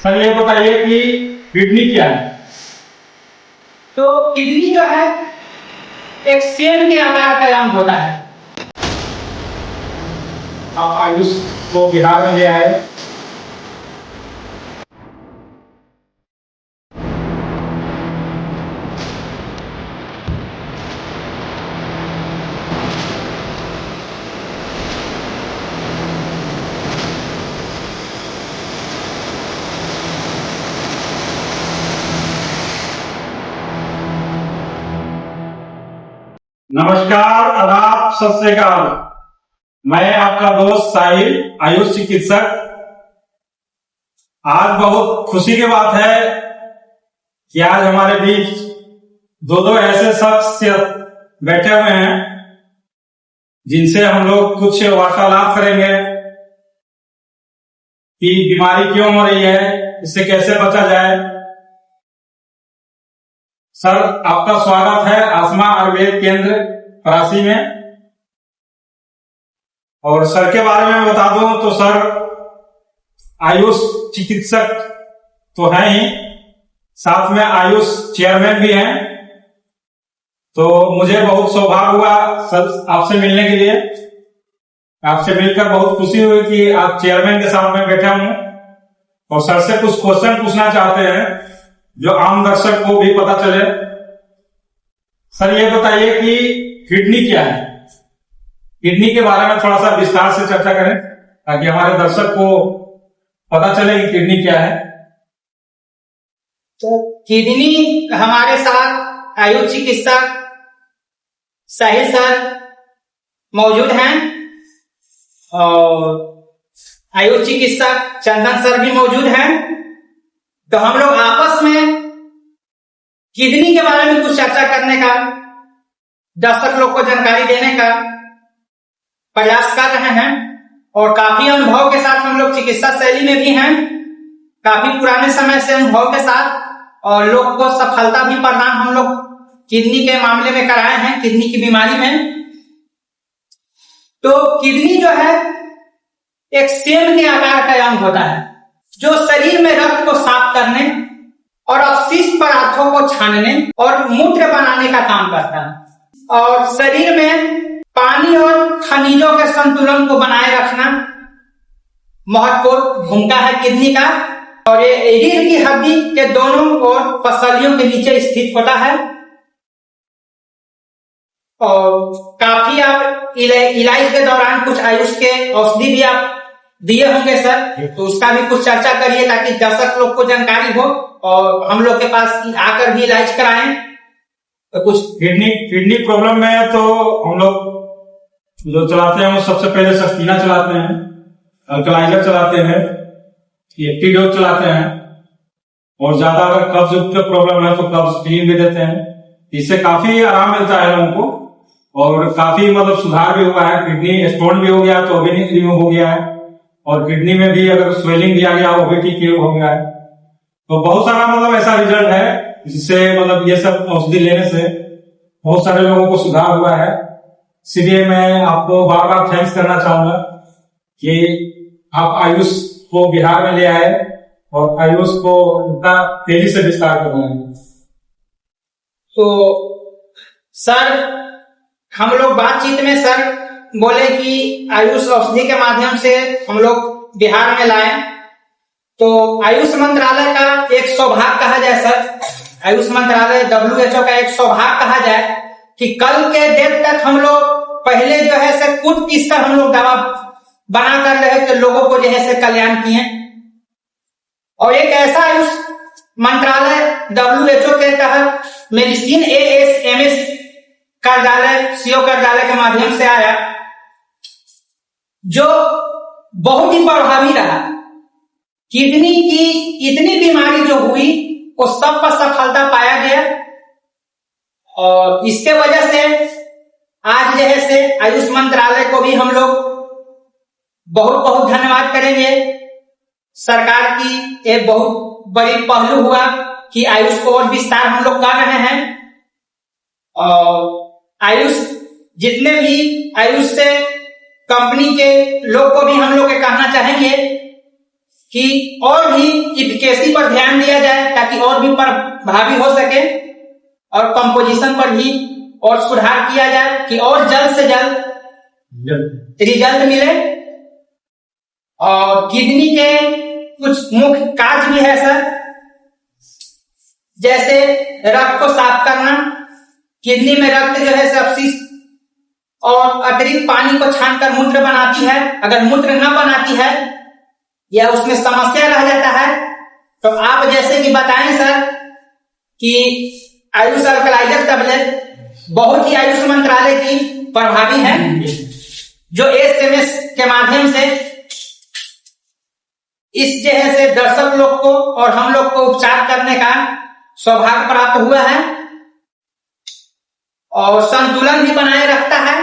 Sir ये बताइए कि किडनी क्या है? तो किडनी जो है एक सेल के आकार का अंग होता है। आप आयुष को बिहार में ले आए। नमस्कार, आदाब, सत श्री अकाल। मैं आपका दोस्त साहिल, आयुष चिकित्सक। आज बहुत खुशी की बात है कि आज हमारे बीच दो ऐसे शख्स बैठे हुए हैं जिनसे हम लोग कुछ वार्तालाप करेंगे कि बीमारी क्यों हो रही है, इससे कैसे बचा जाए। सर, आपका स्वागत है आसमा आयुर्वेद केंद्र परासी में। और सर के बारे में बता दूं तो सर आयुष चिकित्सक तो हैं ही, साथ में आयुष चेयरमैन भी हैं। तो मुझे बहुत सौभाग्य हुआ सर आपसे मिलने के लिए। आपसे मिलकर बहुत खुशी हुई कि आप चेयरमैन के साथ में बैठा हूं और सर से कुछ क्वेश्चन पूछना चाहते हैं जो आम दर्शक को भी पता चले। सर ये बताइए कि किडनी क्या है? किडनी के बारे में थोड़ा सा विस्तार से चर्चा करें ताकि हमारे दर्शक को पता चले कि किडनी क्या है। तो किडनी हमारे साथ आयुष चिकित्सक साहिल सर मौजूद हैं और आयुष चिकित्सक चंदन सर भी मौजूद हैं। तो हम लोग आपस में किडनी के बारे में कुछ चर्चा करने का, दर्शक लोग को जानकारी देने का प्रयास कर रहे हैं। और काफी अनुभव के साथ हम लोग चिकित्सा शैली में भी हैं, काफी पुराने समय से अनुभव के साथ, और लोग को सफलता भी प्रदान हम लोग किडनी के मामले में कराए हैं, किडनी की बीमारी में। तो किडनी जो है एक सेल के आकार का अंग होता है जो शरीर में रक्त को साफ करने और अवशिष्ट पदार्थों को छानने और मूत्र बनाने का काम करता है। और शरीर में पानी और खनिजों के संतुलन को बनाए रखना महत्वपूर्ण भूमिका है किडनी का। और ये रीढ़ की हड्डी के दोनों ओर पसलियों के नीचे स्थित होता है। और काफी आप इलाज के दौरान कुछ आयुष के औषधि भी आप दिए होंगे सर, तो उसका भी कुछ चर्चा करिए ताकि दर्शक लोग को जानकारी हो और हम लोग के पास आकर भी इलाज कराएं। तो कुछ किडनी प्रॉब्लम में है तो हम लोग जो चलाते हैं वो सबसे पहले सस्तीना चलाते हैं, अल्कलाइजर चलाते हैं, एंटीडोट चलाते हैं। और ज्यादा अगर कब्ज की प्रॉब्लम है तो कब्ज क्रीम भी देते हैं। इससे काफी आराम मिलता है लोगों को और काफी मतलब सुधार भी हुआ है। किडनी स्टोन भी हो गया तो भी रिमूव हो गया है, और किडनी में भी अगर स्वेलिंग भी आ गया वो भी ठीक हो गया है। तो बहुत सारा मतलब ऐसा रिजल्ट है जिससे मतलब ये सब औषधि लेने से बहुत सारे लोगों को सुधार हुआ है। इसलिए मैं आपको बार बार थैंक्स करना चाहूंगा कि आप आयुष को बिहार में ले आए और आयुष को इतना तेजी से विस्तार कर रहे हैं। तो सर हम लोग बातचीत में सर बोले कि आयुष औषधि के माध्यम से हम लोग बिहार में लाए। तो आयुष मंत्रालय का एक सौभाग्य कहा जाए सर, आयुष मंत्रालय WHO का एक सौभाग्य कहा जाए कि कल के डेट तक हम लोग पहले जो है से कूट पीस कर हम लोग दवा बना कर रहे थे, लोगों को जो है से कल्याण किए। और एक ऐसा आयुष मंत्रालय WHO के तहत मेडिसिन ASMS कार्यालय CO कार्यालय के माध्यम से आया जो बहुत ही प्रभावी रहा। किडनी की इतनी बीमारी जो हुई वो सब पर सफलता पाया गया। और इसके वजह से आज जो है से आयुष मंत्रालय को भी हम लोग बहुत बहुत धन्यवाद करेंगे। सरकार की एक बहुत बड़ी पहलू हुआ कि आयुष को और विस्तार हम लोग कर रहे हैं। और आयुष जितने भी आयुष से कंपनी के लोग को भी हम लोग कहना चाहेंगे कि और भी इफिकेसी पर ध्यान दिया जाए ताकि और भी प्रभावी हो सके, और कंपोजिशन पर भी और सुधार किया जाए कि और जल्द से जल्द रिजल्ट मिले। और किडनी के कुछ मुख्य कार्य भी है सर, जैसे रक्त को साफ करना। किडनी में रक्त जो है अपशिष्ट और अतिरिक्त पानी को छानकर मूत्र बनाती है। अगर मूत्र न बनाती है या उसमें समस्या रह जाता है तो आप जैसे कि बताएं सर कि आयुष अल्कलाइजर टैबलेट बहुत ही आयुष मंत्रालय की प्रभावी है, जो एसएमएस के माध्यम से इस जगह से दर्शक लोग को और हम लोग को उपचार करने का सौभाग्य प्राप्त हुआ है, और संतुलन भी बनाए रखता है,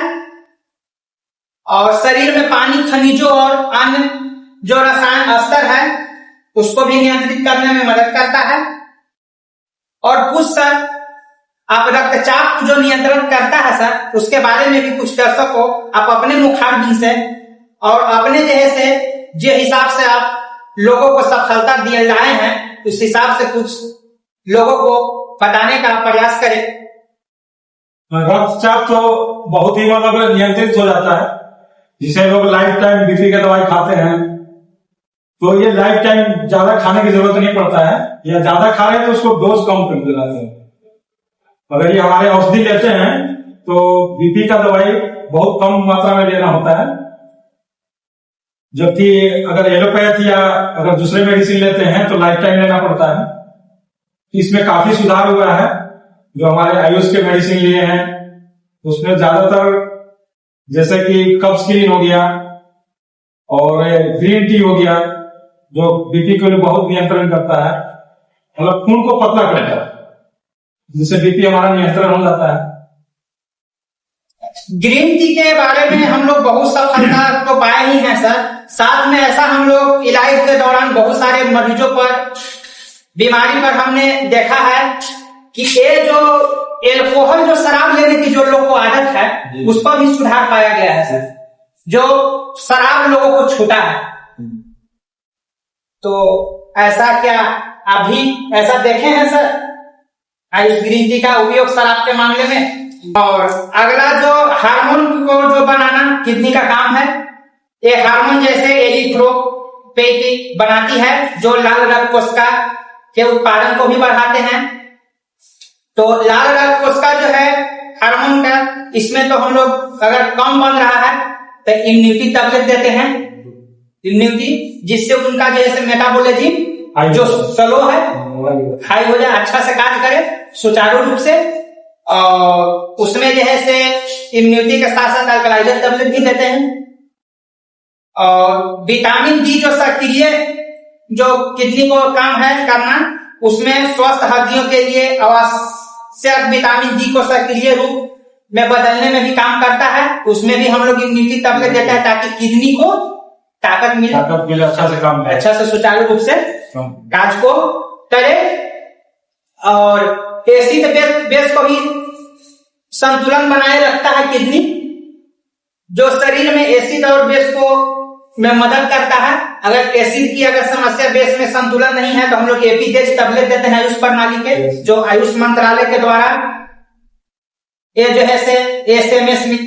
और शरीर में पानी, खनिजों और अन्य जो रसायन स्तर है उसको भी नियंत्रित करने में मदद करता है। और कुछ सर आप रक्तचाप जो नियंत्रण करता है सर, उसके बारे में भी कुछ दर्शक को आप अपने मुखाग्नि से और अपने जैसे जिस हिसाब से आप लोगों को सफलता दिए लाए हैं उस हिसाब से कुछ लोगों को बताने का प्रयास करें। रक्तचाप तो बहुत ही मतलब नियंत्रित हो जाता है, जिसे लोग लाइफ टाइम बीपी की दवाई खाते हैं, तो ये लाइफ टाइम ज्यादा खाने की जरूरत नहीं पड़ता है, या ज्यादा खा रहे हैं तो उसको डोज कम कर दिलाते हैं। अगर ये हमारे औषधि लेते हैं तो बीपी का दवाई बहुत कम मात्रा में लेना होता है, जबकि अगर एलोपैथ या अगर दूसरे मेडिसिन लेते हैं तो लाइफ टाइम लेना पड़ता है। इसमें काफी सुधार हुआ है, जो हमारे आयुष के मेडिसिन लिए हैं उसमें ज्यादातर जैसे कि कब्ज क्लीन हो गया और ग्रीन टी हो गया, जो बीपी को बहुत नियंत्रण करता है, मतलब खून को पतला करता है, जिससे बीपी हमारा नियंत्रण हो जाता है। ग्रीन टी के बारे में हम लोग बहुत सफलता तो पाए ही हैं सर, साथ में ऐसा हम लोग इलाज के दौरान बहुत सारे मरीजों पर, बीमारी पर हमने देखा है कि ये जो एल्कोहल, जो शराब लेने की जो लोग को आदत है उस पर भी सुधार पाया गया है सर, जो शराब लोगों को छूटा है। तो ऐसा क्या आप भी ऐसा देखे हैं सर आयुष ग्रीन टी का उपयोग शराब के मामले में? और अगला जो हार्मोन को जो बनाना किडनी का काम है, ये हार्मोन जैसे एरिथ्रोपोएटिन बनाती है जो लाल रक्त कोशिका के उत्पादन को भी बढ़ाते हैं। तो लाल रक्त कोशिका जो है हार्मोन का, इसमें तो हम लोग अगर कम बन रहा है तो इम्यूनिटी टैबलेट देते हैं, इम्यूनिटी, जिससे उनका जैसे मेटाबॉलिज्म जो स्लो है हाई हो जाए, अच्छा से कार्य करे सुचारू रूप से। और उसमें जैसे इम्यूनिटी के साथ साथ अल्कलाइजर टैबलेट भी देते हैं। और विटामिन डी जो सक्रिय जो किडनी को काम है करना, उसमें स्वस्थ हड्डियों के लिए आवश्यक विटामिन डी को सक्रिय रूप में बदलने में भी काम करता है। उसमें भी हम लोग इम्यूनिटी टैबलेट देते हैं ताकि किडनी को ताकत मिले, अच्छा से काम, अच्छा से सुचारू रूप से कार्य को करे। और एसिड बेस को भी संतुलन बनाए रखता है किडनी, जो शरीर में एसिड और बेस को में मदद करता है। अगर एसिड की अगर समस्या, बेस में संतुलन नहीं है, तो हम लोग एपीजेज टैबलेट देते हैं आयुष प्रणाली के, जो आयुष मंत्रालय के द्वारा ये जो है से एसएमएस में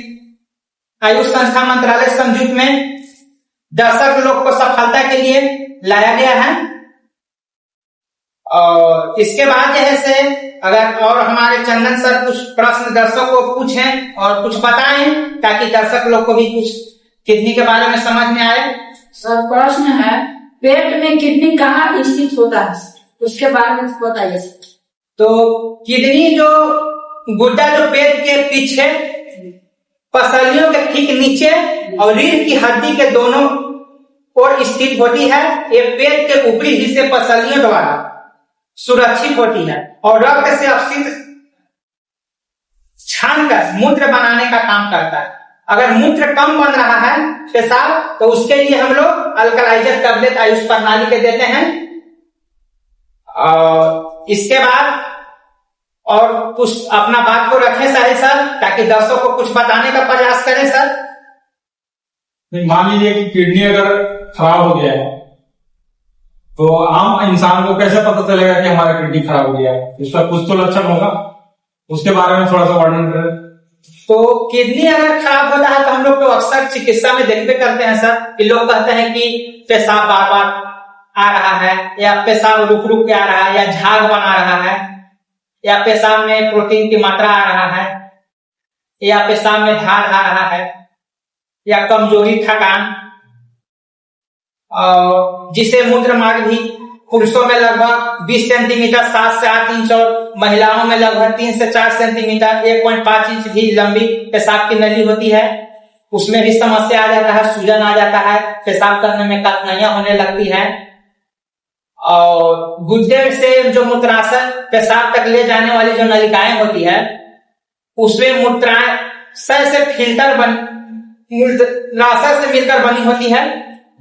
आयुष संस्था मंत्रालय संयुक्त में दर्शक लोग को सफलता के लिए लाया गया है। और इसके बाद जो है से अगर और हमारे चंदन सर कुछ प्रश्न दर्शकों को पूछें और कुछ बताएं, ताकि दर्शक लोग को भी कुछ किडनी के बारे में समझ में आए। सर प्रश्न है, पेट में किडनी कहाँ स्थित होता है, उसके बारे में बताइए। तो किडनी जो गुड्डा जो पेट के पीछे पसलियों के ठीक नीचे और रीढ़ की हड्डी के दोनों ओर स्थित होती है। ये पेट के ऊपरी हिस्से पसलियों द्वारा सुरक्षित होती है और रक्त से अपशिष्ट छानकर मूत्र बनाने का काम करता है। अगर मूत्र कम बन रहा है पेशाब, तो उसके लिए हम लोग अल्कलाइजर टैबलेट आयुष प्रणाली के देते हैं। और इसके बाद और कुछ अपना बात को रखें साहिल सर, ताकि दर्शकों को कुछ बताने का प्रयास करें सर। मान लीजिए कि किडनी अगर खराब हो गया है तो आम इंसान को कैसे पता चलेगा कि हमारा किडनी खराब हो गया है? इसका कुछ तो लक्षण होगा, उसके बारे में थोड़ा सा वर्णन करें। तो किडनी अगर खराब होता है तो हम लोग तो अक्सर चिकित्सा में देखते करते हैं सर कि लोग कहते हैं कि पेशाब बार बार आ रहा है, या पेशाब रुक रुक के आ रहा है, या झाग बना रहा है, या पेशाब में प्रोटीन की मात्रा आ रहा है, या पेशाब में धार आ रहा है, या कमजोरी, थकान, और जिसे मूत्र मार्ग भी पुरुषों में लगभग 20 सेंटीमीटर 7 से 8 इंच और महिलाओं में लगभग 3 से 4 सेंटीमीटर 1.5 इंच भी लंबी पेशाब की नली होती है, उसमें भी समस्या आ जाता है, सूजन आ जाता है, पेशाब करने में कठिनाइयां होने लगती है। और गुर्दे से जो मूत्राशय पेशाब तक ले जाने वाली जो नलिकाएं होती है उसमें मूत्राशय से मूत्राशय से मिलकर बनी होती है,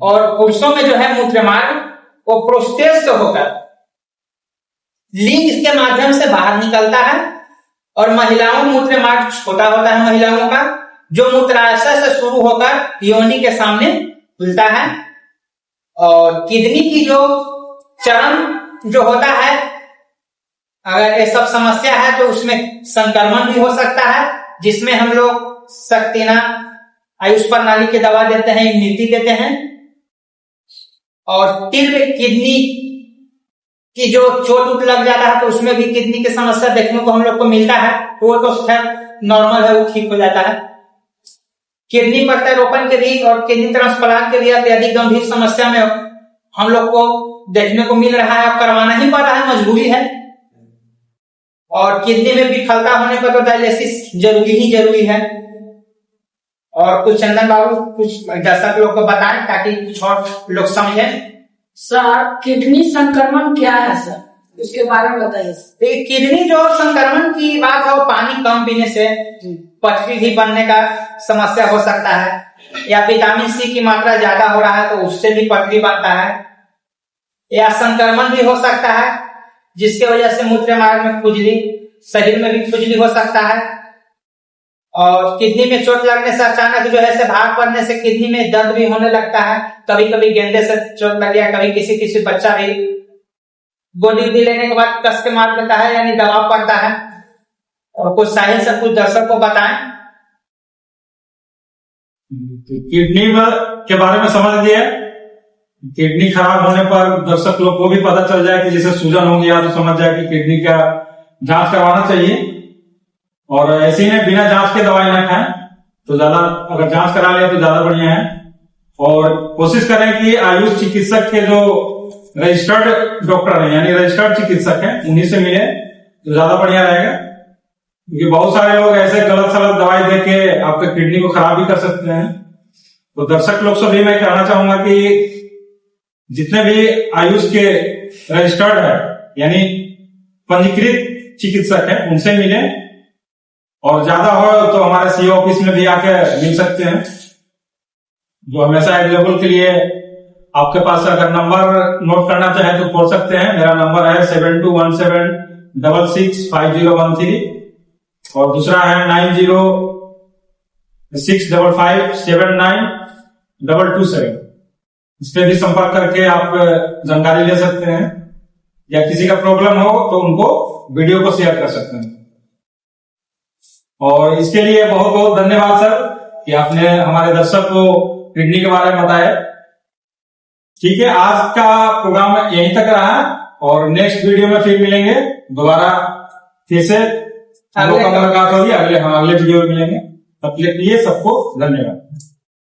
और पुरुषों में जो है मूत्र मार्ग वो प्रोस्टेट से होकर लिंग के माध्यम से बाहर निकलता है, और महिलाओं में मूत्र मार्ग छोटा होता है महिलाओं का, जो मूत्राशय से शुरू होकर योनि के सामने खुलता है। और किडनी की जो चरण जो होता है, अगर ये सब समस्या है तो उसमें संक्रमण भी हो सकता है, जिसमें हम लोग सक्तिना आयुष प्रणाली की दवा देते हैं, इम्यूनिटी देते हैं। और तीव्र किडनी की जो चोट उठ लग जाता है तो उसमें भी किडनी की समस्या देखने को हम लोग को मिलता है, वो तो नॉर्मल है, वो ठीक हो जाता है। किडनी प्रत्यारोपण के लिए और किडनी ट्रांसप्लांट के लिए अत्यधिक गंभीर समस्या में हम लोग को देखने को मिल रहा है, करवाना ही पड़ रहा है, मजबूरी है। और किडनी में विफलता होने पर तो डायलिसिस जरूरी है। और कुछ चंदन बाबू कुछ दर्शक लोग को बताएं ताकि कुछ और लोग समझें। सर किडनी संक्रमण क्या है सर, उसके बारे में बताइए। किडनी जो संक्रमण की बात है वो पानी कम पीने से पथरी भी बनने का समस्या हो सकता है, या विटामिन सी की मात्रा ज्यादा हो रहा है तो उससे भी पथरी बनता है, या संक्रमण भी हो सकता है जिसके वजह से मूत्र मार्ग में खुजली, शरीर में भी खुजली हो सकता है। और किडनी में चोट लगने से अचानक जो है भार पड़ने से किडनी में दर्द भी होने लगता है, कभी कभी गेंदे से चोट लग गया, कभी किसी बच्चा भी गोली लेने के बाद कस के मार देता है, यानी दबाव पड़ता है। और कुछ साहिल से कुछ दर्शक को बताएं। किडनी के बारे में समझ लिया। किडनी खराब होने पर दर्शक लोग को भी पता चल जाए कि जैसे सूजन हो गया तो समझ जाए कि किडनी का जांच करवाना चाहिए, और ऐसे ही में बिना जांच के दवाई ना खाएं तो ज्यादा, अगर जांच करा लिया तो ज्यादा बढ़िया है। और कोशिश करें कि आयुष चिकित्सक के जो रजिस्टर्ड डॉक्टर हैं यानी रजिस्टर्ड चिकित्सक हैं उन्हीं से मिले तो ज्यादा बढ़िया रहेगा, क्योंकि बहुत सारे लोग ऐसे गलत सलत दवाई दे के आपके किडनी को खराब भी कर सकते हैं। तो दर्शक लोग से भी मैं कहना चाहूंगा कि जितने भी आयुष के रजिस्टर्ड है यानी पंजीकृत चिकित्सक है उनसे मिले, और ज्यादा हो तो हमारे सीओ ऑफिस में भी आके मिल सकते हैं, जो हमेशा अवेलेबल के लिए आपके पास अगर नंबर नोट करना चाहे तो खोल सकते हैं। मेरा नंबर है 7217665013 और दूसरा है 9066557922 इस पे भी संपर्क करके आप जानकारी ले सकते हैं, या किसी का प्रॉब्लम हो तो उनको वीडियो को शेयर कर सकते हैं। और इसके लिए बहुत बहुत धन्यवाद सर कि आपने हमारे दर्शक को किडनी के बारे में बताया। ठीक है, आज का प्रोग्राम यहीं तक रहा और नेक्स्ट वीडियो में फिर मिलेंगे दोबारा, फिर से मुलाकात होगी अगले वीडियो में मिलेंगे। तब तक के लिए सबको धन्यवाद।